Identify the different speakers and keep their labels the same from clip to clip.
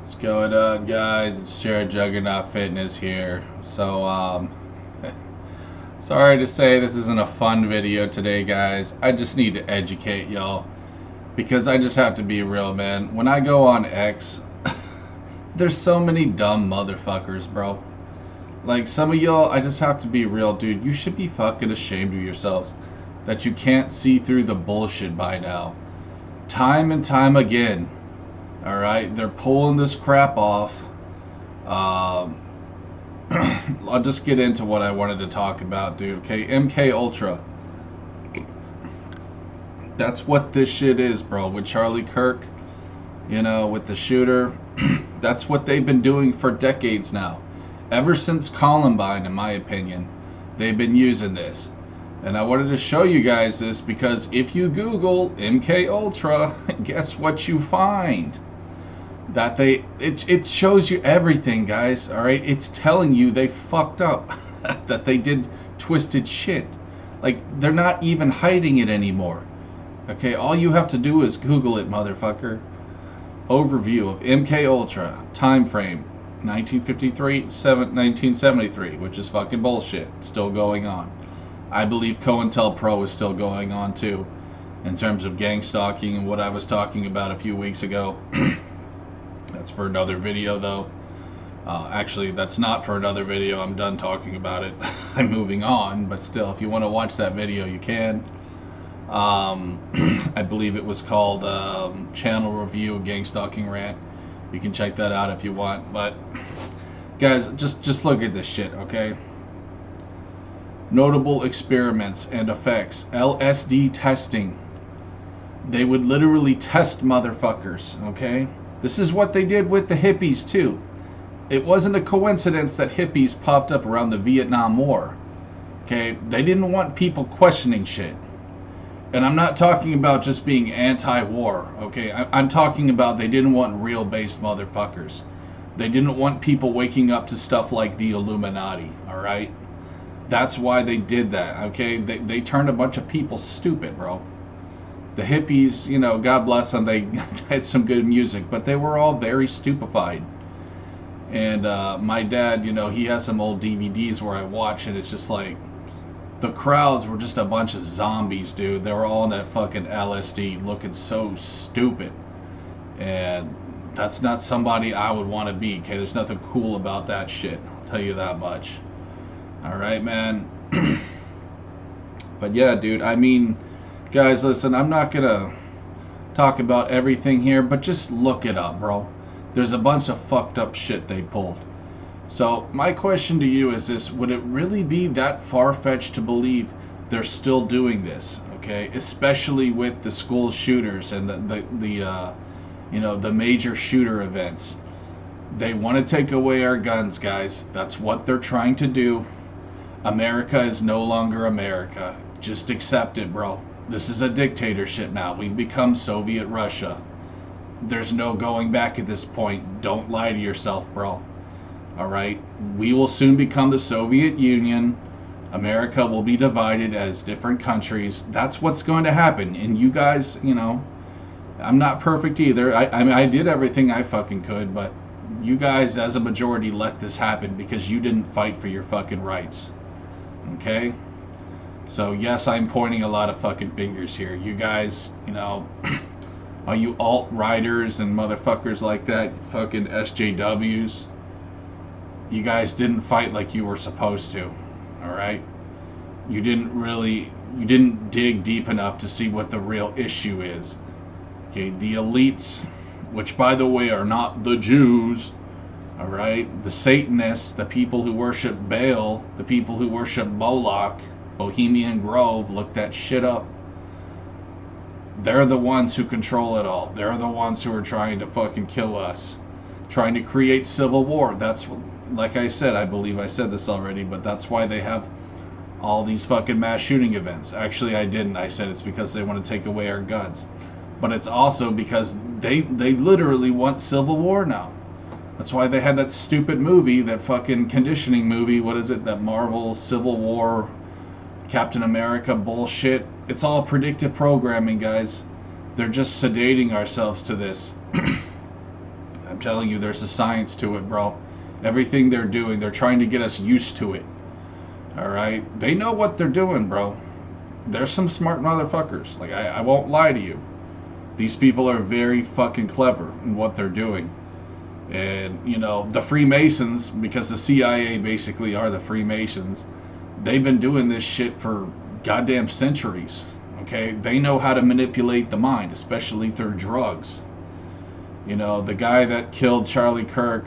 Speaker 1: What's going on, guys? It's Jared Juggernaut Fitness here. Sorry to say this isn't a fun video today, guys. I just need to educate y'all because I just have to be real, man. When I go on X, there's so many dumb motherfuckers, bro. Like, some of y'all, I just have to be real, dude. You should be fucking ashamed of yourselves that you can't see through the bullshit by now. Time and time again. Alright, they're pulling this crap off. I'll just get into what I wanted to talk about, dude. Okay, MK Ultra. That's what this shit is, bro. With Charlie Kirk, with the shooter. That's what they've been doing for decades now. Ever since Columbine, in my opinion, they've been using this. And I wanted to show you guys this because if you Google MK Ultra, guess what you find? That it shows you everything, guys. All right, it's telling you they fucked up, that they did twisted shit. Like, they're not even hiding it anymore. Okay, all you have to do is Google it, motherfucker. Overview of MK Ultra, time frame 1973, which is fucking bullshit. It's still going on. I believe COINTELPRO is still going on too, in terms of gang stalking and what I was talking about a few weeks ago. That's for another video, though. Actually, that's not for another video. I'm done talking about it. I'm moving on, but still, if you want to watch that video, you can. I believe it was called Channel Review Gang Stalking Rant. You can check that out if you want. But, guys, just look at this shit, okay? Notable experiments and effects. LSD testing. They would literally test motherfuckers, okay? This is what they did with the hippies, too. It wasn't a coincidence that hippies popped up around the Vietnam War. Okay? They didn't want people questioning shit. And I'm not talking about just being anti-war, okay? I'm talking about they didn't want real-based motherfuckers. They didn't want people waking up to stuff like the Illuminati, alright? That's why they did that, okay? They turned a bunch of people stupid, bro. The hippies, God bless them, they had some good music, but they were all very stupefied. And my dad, he has some old DVDs where I watch, and it's just like, the crowds were just a bunch of zombies, dude. They were all on that fucking LSD, looking so stupid. And that's not somebody I would want to be, okay? There's nothing cool about that shit, I'll tell you that much. Alright, man. But yeah, dude, I mean, guys, listen, I'm not going to talk about everything here, but just look it up, bro. There's a bunch of fucked up shit they pulled. So, my question to you is this: would it really be that far-fetched to believe they're still doing this, okay? Especially with the school shooters and the major shooter events. They want to take away our guns, guys. That's what they're trying to do. America is no longer America. Just accept it, bro. This is a dictatorship now. We've become Soviet Russia. There's no going back at this point. Don't lie to yourself, bro. Alright? We will soon become the Soviet Union. America will be divided as different countries. That's what's going to happen. And you guys, I'm not perfect either. I mean, I did everything I fucking could, but you guys as a majority let this happen because you didn't fight for your fucking rights. Okay? So, yes, I'm pointing a lot of fucking fingers here. You guys, all you alt-righters and motherfuckers like that, fucking SJWs, you guys didn't fight like you were supposed to, alright? You didn't dig deep enough to see what the real issue is. Okay, the elites, which, by the way, are not the Jews, alright? The Satanists, the people who worship Baal, the people who worship Moloch, Bohemian Grove, look that shit up. They're the ones who control it all. They're the ones who are trying to fucking kill us. Trying to create civil war. That's, like I said, I believe I said this already, but that's why they have all these fucking mass shooting events. Actually, I didn't. I said it's because they want to take away our guns. But it's also because they literally want civil war now. That's why they had that stupid movie, that fucking conditioning movie, what is it, that Marvel Civil War Captain America bullshit. It's all predictive programming, guys. They're just sedating ourselves to this. I'm telling you, there's a science to it, bro. Everything they're doing, they're trying to get us used to it. All right? They know what they're doing, bro. There's some smart motherfuckers. Like, I won't lie to you. These people are very fucking clever in what they're doing. And, you know, the Freemasons, because the CIA basically are the Freemasons, they've been doing this shit for goddamn centuries. Okay? They know how to manipulate the mind, especially through drugs. You know, the guy that killed Charlie Kirk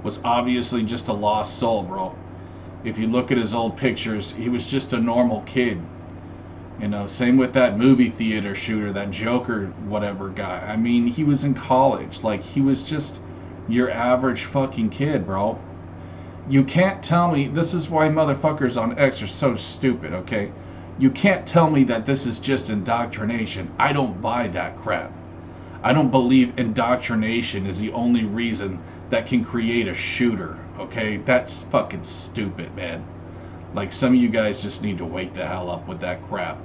Speaker 1: was obviously just a lost soul, bro. If you look at his old pictures, he was just a normal kid. You know, same with that movie theater shooter, that Joker whatever guy. I mean, he was in college. Like, he was just your average fucking kid, bro. You can't tell me, this is why motherfuckers on X are so stupid, okay? You can't tell me that this is just indoctrination. I don't buy that crap. I don't believe indoctrination is the only reason that can create a shooter, okay? That's fucking stupid, man. Like, some of you guys just need to wake the hell up with that crap.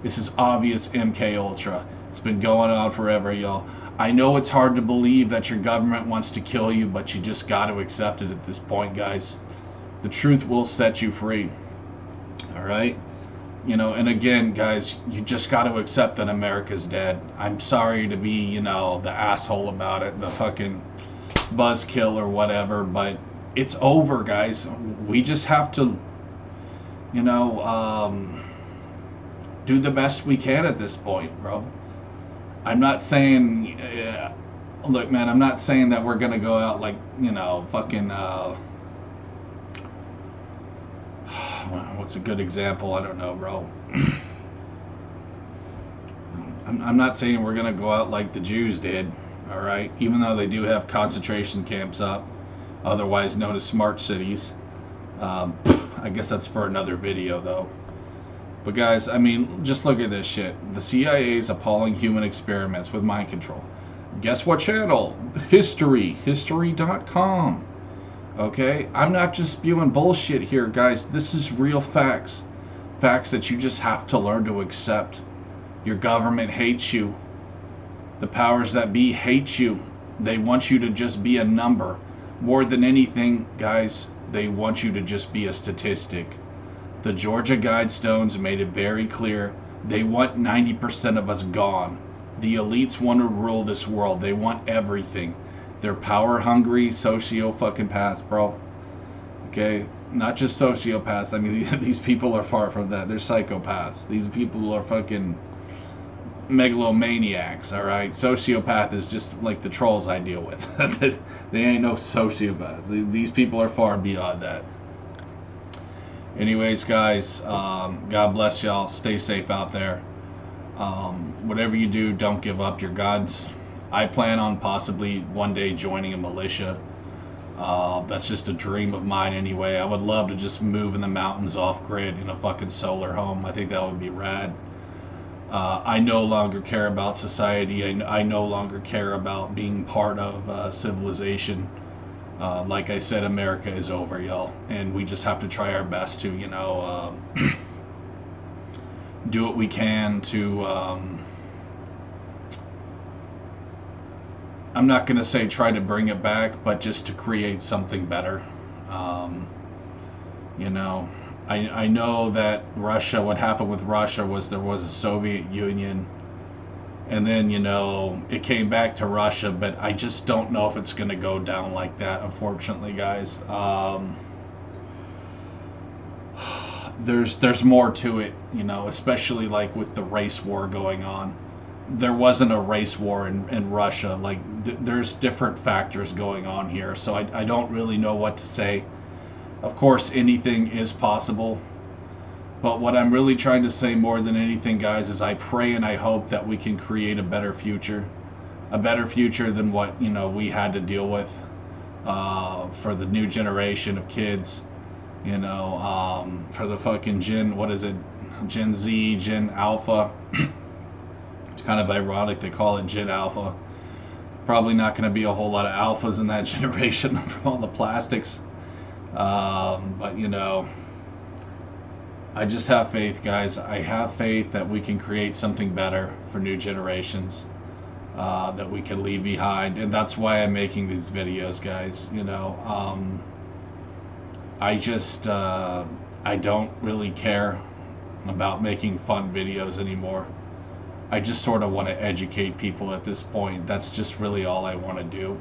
Speaker 1: This is obvious MK Ultra. It's been going on forever, y'all. I know it's hard to believe that your government wants to kill you, but you just got to accept it at this point, guys. The truth will set you free. All right? You know, and again, guys, you just got to accept that America's dead. I'm sorry to be, you know, the asshole about it, the fucking buzzkill or whatever, but it's over, guys. We just have to, you know, do the best we can at this point, bro. I'm not saying, look, man, I'm not saying that we're going to go out like, you know, fucking, what's a good example? I don't know, bro. I'm not saying we're going to go out like the Jews did, all right? Even though they do have concentration camps up, otherwise known as smart cities. I guess that's for another video, though. But guys, I mean, just look at this shit. The CIA's appalling human experiments with mind control. Guess what channel? History.com. Okay? I'm not just spewing bullshit here, guys. This is real facts. Facts that you just have to learn to accept. Your government hates you. The powers that be hate you. They want you to just be a number. More than anything, guys, they want you to just be a statistic. The Georgia Guidestones made it very clear. They want 90% of us gone. The elites want to rule this world. They want everything. They're power hungry, socio-fucking-paths, bro. Okay? Not just sociopaths. I mean, these people are far from that. They're psychopaths. These people are fucking megalomaniacs, alright? Sociopath is just like the trolls I deal with. They ain't no sociopaths. These people are far beyond that. Anyways, guys, God bless y'all. Stay safe out there. Whatever you do, don't give up your guns. I plan on possibly one day joining a militia. That's just a dream of mine anyway. I would love to just move in the mountains off grid in a fucking solar home. I think that would be rad. I no longer care about society. I no longer care about being part of civilization. Like I said, America is over, y'all. And we just have to try our best to, you know, do what we can to, I'm not going to say try to bring it back, but just to create something better. You know, I know that Russia, what happened with Russia was there was a Soviet Union, and then, you know, it came back to Russia, but I just don't know if it's going to go down like that, unfortunately, guys. There's more to it, you know, especially like with the race war going on. There wasn't a race war in Russia. Like, there's different factors going on here, so I don't really know what to say. Of course, anything is possible. But what I'm really trying to say more than anything, guys, is I pray and I hope that we can create a better future. A better future than what, you know, we had to deal with for the new generation of kids. You know, for the fucking Gen Z, Gen Alpha. It's kind of ironic they call it Gen Alpha. Probably not going to be a whole lot of alphas in that generation from all the plastics. But, you know, I just have faith, guys. I have faith that we can create something better for new generations. that we can leave behind. And that's why I'm making these videos, guys. You know, I just, I don't really care about making fun videos anymore. I just sort of want to educate people at this point. That's just really all I want to do.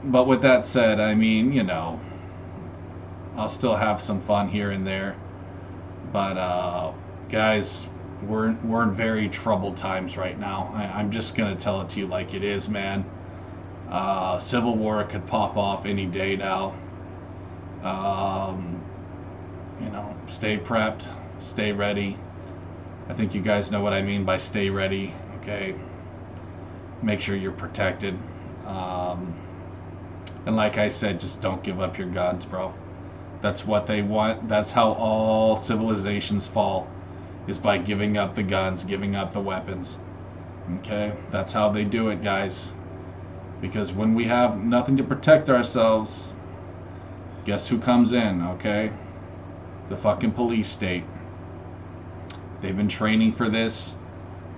Speaker 1: But with that said, I mean, you know, I'll still have some fun here and there. But guys, we're in very troubled times right now. I'm just gonna tell it to you like it is, man. Civil war could pop off any day now. You know, stay prepped, stay ready. I think you guys know what I mean by stay ready. Okay, make sure you're protected. And like I said, just don't give up your guns, bro. That's what they want. That's how all civilizations fall, is by giving up the guns, giving up the weapons. Okay? That's how they do it, guys. Because when we have nothing to protect ourselves, guess who comes in, okay? The fucking police state. They've been training for this.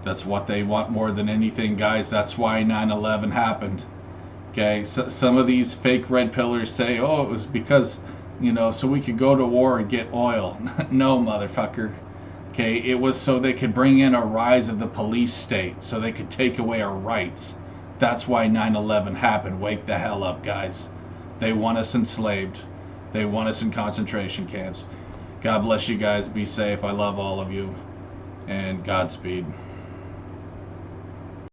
Speaker 1: That's what they want more than anything, guys. That's why 9/11 happened. Okay, so some of these fake red pillars say, oh, it was because, you know, so we could go to war and get oil. No, motherfucker. Okay, it was so they could bring in a rise of the police state, so they could take away our rights. That's why 9/11 happened. Wake the hell up, guys. They want us enslaved. They want us in concentration camps. God bless you guys. Be safe. I love all of you. And Godspeed.